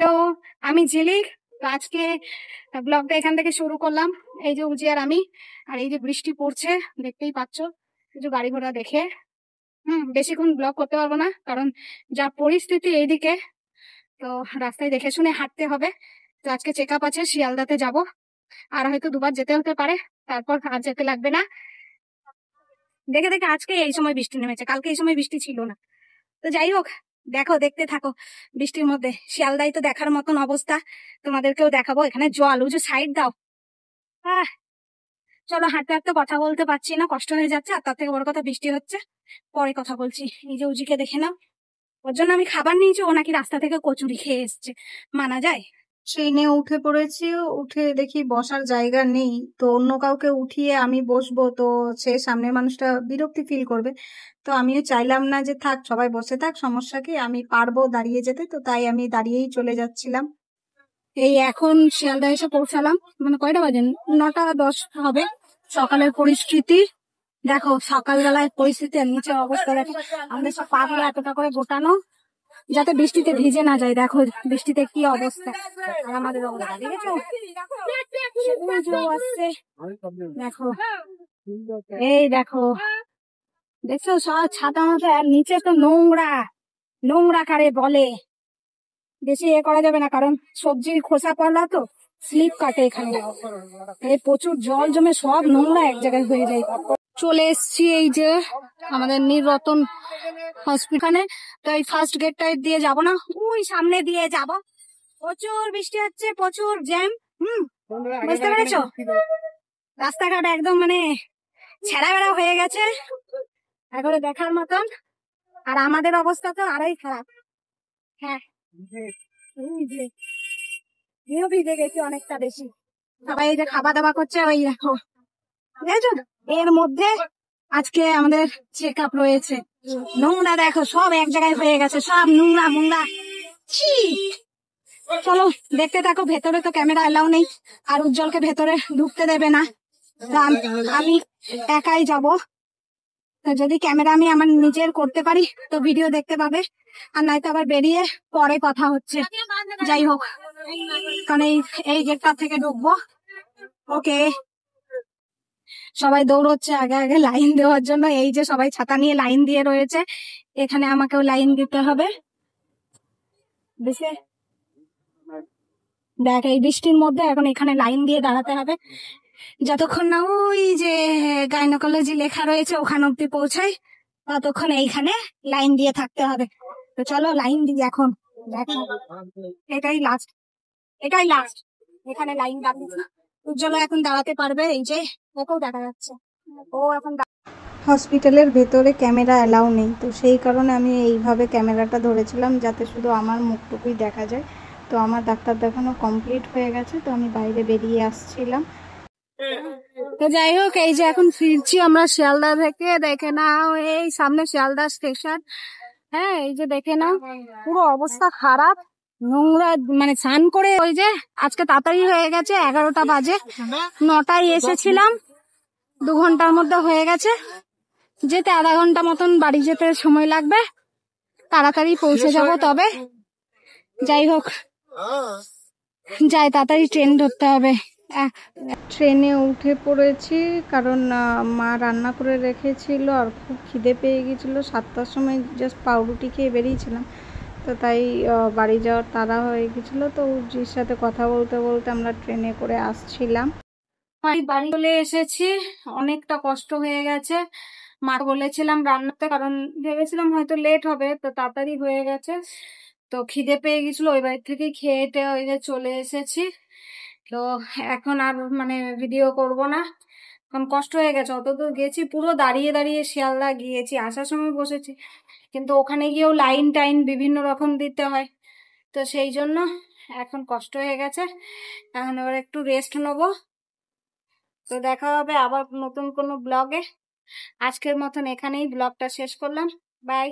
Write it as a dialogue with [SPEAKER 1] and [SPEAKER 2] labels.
[SPEAKER 1] তো আমি ঝিলিক। তো আজকে ব্লগটা এখান থেকে শুরু করলাম। এই যে উজি আর আমি, আর এই যে বৃষ্টি পড়ছে দেখতেই পাচ্ছ, কিছু গাড়ি ঘোড়া দেখে। বেশিক্ষণ ব্লগ করতে পারবো না, কারণ যা পরিস্থিতি এইদিকে, তো রাস্তায় দেখে শুনে হাঁটতে হবে। তো আজকে চেক আপ আছে, শিয়ালদাতে যাব, আর হয়তো দুবার যেতে হতে পারে, তারপর আর যেতে লাগবে না। দেখে দেখে আজকে এই সময় বৃষ্টি নেমেছে, কালকে এই সময় বৃষ্টি ছিল না। তো যাই হোক, দেখো, দেখতে থাকো। বৃষ্টির মধ্যে শিয়ালদাই তো দেখার মতন অবস্থা, তোমাদেরকেও দেখাবো। এখানে জল, উজু সাইড দাও। চলো, হাঁটতে হাঁটতে কথা বলতে পারছি না, কষ্ট হয়ে যাচ্ছে। আর তার থেকে বড় কথা, বৃষ্টি হচ্ছে, পরে কথা বলছি। এই যে উজিকে দেখে নাও, ওর জন্য আমি খাবার নিয়েছি, ও নাকি রাস্তা থেকে কচুরি খেয়ে এসছে। মানা যায়?
[SPEAKER 2] ট্রেনে উঠে পড়েছি, উঠে দেখি বসার জায়গা নেই, তো অন্য কাউকে উঠিয়ে আমি বসবো, তো সে সামনের মানুষটা বিরক্তি ফিল করবে। তো আমিও চাইলাম না যে থাক, সবাই বসে থাক, সমস্যা কি, আমি পারবো দাঁড়িয়ে যেতে, তো তাই আমি দাঁড়িয়েই চলে যাচ্ছিলাম।
[SPEAKER 1] এই এখন শিয়ালদা এসে পৌঁছালাম, মানে কয়টা বাজে, 9:10 হবে। সকালের পরিস্থিতি দেখো, সকালবেলায় পরিস্থিতি আর নিচে অবস্থা দেখো। আমাদের সব পাগুলো এতটা করে গোটানো, যাতে বৃষ্টিতে ভিজে না যায়। দেখো বৃষ্টিতে কি অবস্থা, আর আমাদের অবস্থা দেখেছো, আসছে। দেখো, এই দেখো, দেখছো সব ছাতা মাথা, আর নিচে তো নোংরা। নোংরা কারে বলে, বেশি করা যাবে না, কারণ সবজির খোসা পড়লা তো স্লিপ কাটে এখানে। এই প্রচুর জল জমে সব নোংরা এক জায়গায় হয়ে যায়। চলে এসছি এই যে আমাদের নীলরতন হসপিটালে। তো এই ফার্স্ট গেটটা দিয়ে যাব না, ওই সামনে দিয়ে যাব। প্রচুর বৃষ্টি হচ্ছে, প্রচুর জ্যাম। বুঝতে পেরেছো? রাস্তাঘাট একদম মানে ছেঁড়া বেড়া হয়ে গেছে, এখন দেখার মতন। আর আমাদের অবস্থা তো আরোই খারাপ। হ্যাঁ, ভিজে গেছি অনেকটা বেশি। সবাই এই যে খাওয়া দাওয়া করছে, ওই দেখো, বুঝেছো? এর মধ্যে আজকে আমাদের চেক আপ রয়েছে। নোংরা দেখো, সব এক জায়গায় হয়ে গেছে, সব নোংরা মোংরা। চলো দেখতে থাকো। ভেতরে তো ক্যামেরা এলাও নেই, আর উজ্জ্বলকে ভেতরে ঢুকতে দেবে না। আমি একাই যাব। তো যদি ক্যামেরা আমি আমার নিজের করতে পারি তো ভিডিও দেখতে পাবে, আর নয়তো আবার বেরিয়ে পরে কথা হচ্ছে। যাই হোক, কারণ এই গেটটা থেকে ঢুকবো। ওকে, সবাই দৌড়চ্ছে আগে আগে লাইন দেওয়ার জন্য। এই যে সবাই ছাতা নিয়ে লাইন দিয়ে রয়েছে, এখানে আমাকেও লাইন দিতে হবে। দেখ, এই বৃষ্টির মধ্যে এখন এখানে লাইন দিয়ে দাঁড়াতে হবে, যতক্ষণ না ওই যে গাইনোকোলজি লেখা রয়েছে ওখানে অব্দি পৌঁছাই, ততক্ষণ এইখানে লাইন দিয়ে থাকতে হবে। তো চলো লাইন দিই এখন। দেখো, এটাই লাস্ট, এটাই লাস্ট। এখানে লাইন দাঁড়িয়েছে, উজ্জ্বল এখন দাঁড়াতে পারবে। এই যে ওকেও দেখা যাচ্ছে, ও এখন
[SPEAKER 2] হসপিটালের ভেতরে ক্যামেরা অ্যালাউ নেই, তো সেই কারণে আমি এইভাবে ক্যামেরাটা ধরেছিলাম যাতে শুধু আমার মুখটুকুই দেখা যায়। তো আমার ডাক্তার দেখানো কমপ্লিট হয়ে গেছে, তো আমি বাইরে বেরিয়ে আসছিলাম।
[SPEAKER 1] তো যাই হোক, এই যে এখন ফিরছি আমরা শিয়ালদা থেকে। দেখে নাও, এই সামনে শিয়ালদা স্টেশন। হ্যাঁ, এই যে দেখে নাও, পুরো অবস্থা খারাপ, নোংরা। মানে স্নান করে ওই যে আজকে তাড়াতাড়ি হয়ে গেছে, 11টা বাজে, 9টায় এসেছিলাম, 2 ঘন্টার মধ্যে হয়ে গেছে। যেতে আধা ঘন্টা মতন, বাড়ি যেতে সময় লাগবে, তাড়াতাড়ি পৌঁছে যাব। তবে যাই হোক, যাই তাড়াতাড়ি ট্রেন ধরতে হবে।
[SPEAKER 2] ট্রেনে উঠে পড়েছি, কারণ মা রান্না করে রেখেছিল, আর খুব খিদে পেয়ে গেছিলো। 7টার সময় জাস্ট পাউরুটি খেয়ে বেরিয়েছিলাম, তো তাই বাড়ি যাওয়ার তাড়া হয়ে গেছিলো। তো উজির সাথে কথা বলতে বলতে আমরা ট্রেনে করে আসছিলাম।
[SPEAKER 1] বাড়ি চলে এসেছি, অনেকটা কষ্ট হয়ে গেছে। মা বলেছিলাম রান্নাতে, কারণ ভেবেছিলাম হয়তো লেট হবে, তো তাড়াতাড়ি হয়ে গেছে। তো খিদে পেয়ে গেছিল, ওই বাড়ি থেকে খেয়ে টেয়ে ওই যে চলে এসেছি। তো এখন আর মানে ভিডিও করব না, কারণ কষ্ট হয়ে গেছে। অতদূর গেছি, পুরো দাঁড়িয়ে দাঁড়িয়ে শিয়ালদা গিয়েছি, আসার সময় বসেছি, কিন্তু ওখানে গিয়েও লাইন টাইন বিভিন্ন রকম দিতে হয়। তো সেই জন্য এখন কষ্ট হয়ে গেছে, এখন এবার একটু রেস্ট নেবো। তো দেখা হবে আবার নতুন কোনো ব্লগে। আজকের মতন এখানেই ব্লগটা শেষ করলাম। বাই।